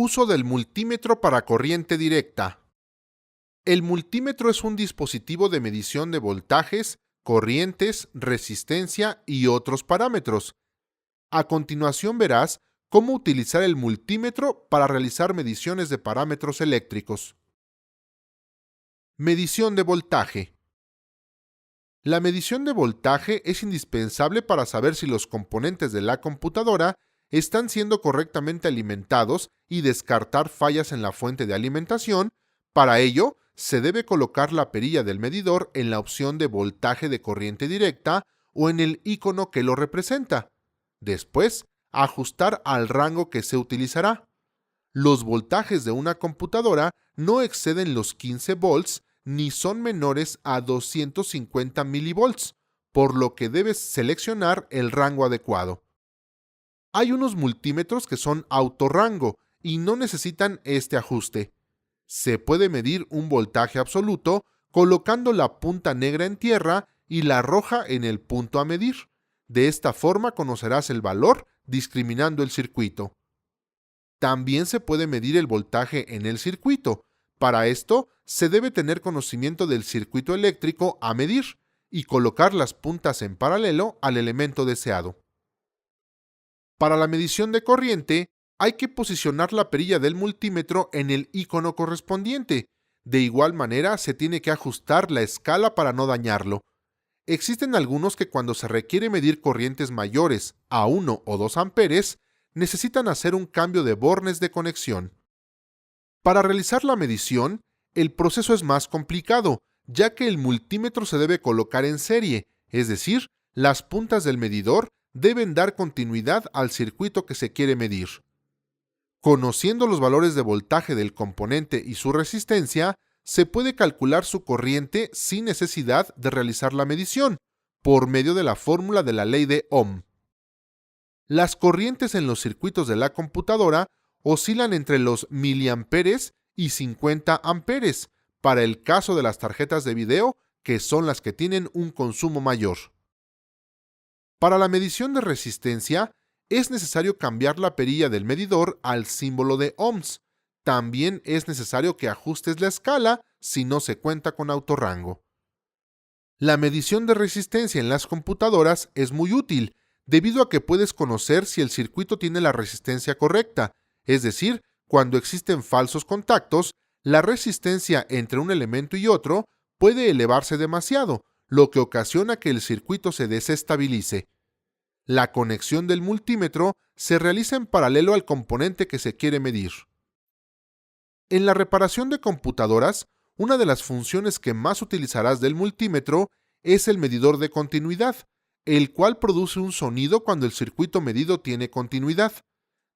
Uso del multímetro para corriente directa. El multímetro es un dispositivo de medición de voltajes, corrientes, resistencia y otros parámetros. A continuación verás cómo utilizar el multímetro para realizar mediciones de parámetros eléctricos. Medición de voltaje. La medición de voltaje es indispensable para saber si los componentes de la computadora están siendo correctamente alimentados y descartar fallas en la fuente de alimentación. Para ello, se debe colocar la perilla del medidor en la opción de voltaje de corriente directa o en el icono que lo representa. Después, ajustar al rango que se utilizará. Los voltajes de una computadora no exceden los 15 volts ni son menores a 250 milivolts, por lo que debes seleccionar el rango adecuado. Hay unos multímetros que son autorrango y no necesitan este ajuste. Se puede medir un voltaje absoluto colocando la punta negra en tierra y la roja en el punto a medir. De esta forma conocerás el valor discriminando el circuito. También se puede medir el voltaje en el circuito. Para esto, se debe tener conocimiento del circuito eléctrico a medir y colocar las puntas en paralelo al elemento deseado. Para la medición de corriente, hay que posicionar la perilla del multímetro en el icono correspondiente. De igual manera, se tiene que ajustar la escala para no dañarlo. Existen algunos que cuando se requiere medir corrientes mayores a 1 o 2 amperes, necesitan hacer un cambio de bornes de conexión. Para realizar la medición, el proceso es más complicado, ya que el multímetro se debe colocar en serie, es decir, las puntas del medidor deben dar continuidad al circuito que se quiere medir. Conociendo los valores de voltaje del componente y su resistencia, se puede calcular su corriente sin necesidad de realizar la medición, por medio de la fórmula de la ley de Ohm. Las corrientes en los circuitos de la computadora oscilan entre los miliamperes y 50 amperes, para el caso de las tarjetas de video, que son las que tienen un consumo mayor. Para la medición de resistencia, es necesario cambiar la perilla del medidor al símbolo de ohms. También es necesario que ajustes la escala si no se cuenta con autorrango. La medición de resistencia en las computadoras es muy útil, debido a que puedes conocer si el circuito tiene la resistencia correcta, es decir, cuando existen falsos contactos, la resistencia entre un elemento y otro puede elevarse demasiado, lo que ocasiona que el circuito se desestabilice. La conexión del multímetro se realiza en paralelo al componente que se quiere medir. En la reparación de computadoras, una de las funciones que más utilizarás del multímetro es el medidor de continuidad, el cual produce un sonido cuando el circuito medido tiene continuidad.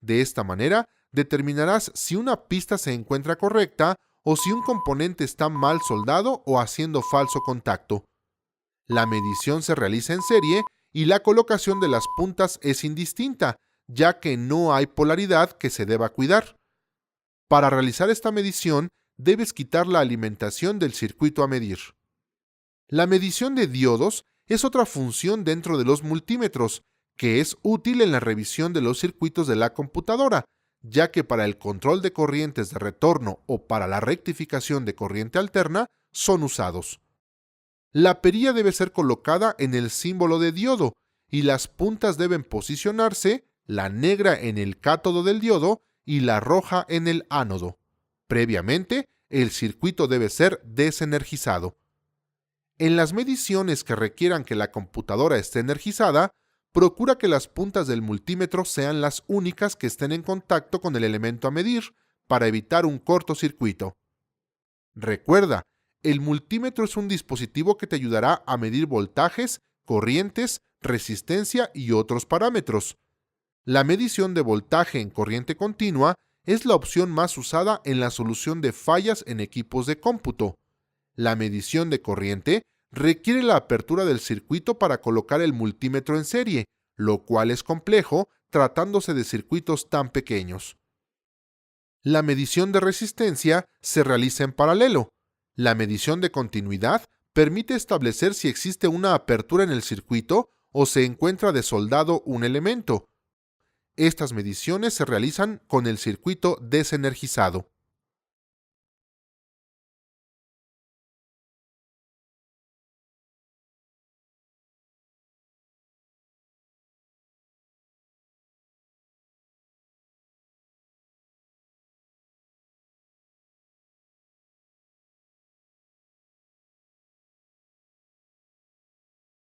De esta manera, determinarás si una pista se encuentra correcta o si un componente está mal soldado o haciendo falso contacto. La medición se realiza en serie y la colocación de las puntas es indistinta, ya que no hay polaridad que se deba cuidar. Para realizar esta medición, debes quitar la alimentación del circuito a medir. La medición de diodos es otra función dentro de los multímetros, que es útil en la revisión de los circuitos de la computadora, ya que para el control de corrientes de retorno o para la rectificación de corriente alterna son usados. La perilla debe ser colocada en el símbolo de diodo y las puntas deben posicionarse, la negra en el cátodo del diodo y la roja en el ánodo. Previamente, el circuito debe ser desenergizado. En las mediciones que requieran que la computadora esté energizada, procura que las puntas del multímetro sean las únicas que estén en contacto con el elemento a medir para evitar un cortocircuito. Recuerda, el multímetro es un dispositivo que te ayudará a medir voltajes, corrientes, resistencia y otros parámetros. La medición de voltaje en corriente continua es la opción más usada en la solución de fallas en equipos de cómputo. La medición de corriente requiere la apertura del circuito para colocar el multímetro en serie, lo cual es complejo tratándose de circuitos tan pequeños. La medición de resistencia se realiza en paralelo. La medición de continuidad permite establecer si existe una apertura en el circuito o se encuentra desoldado un elemento. Estas mediciones se realizan con el circuito desenergizado.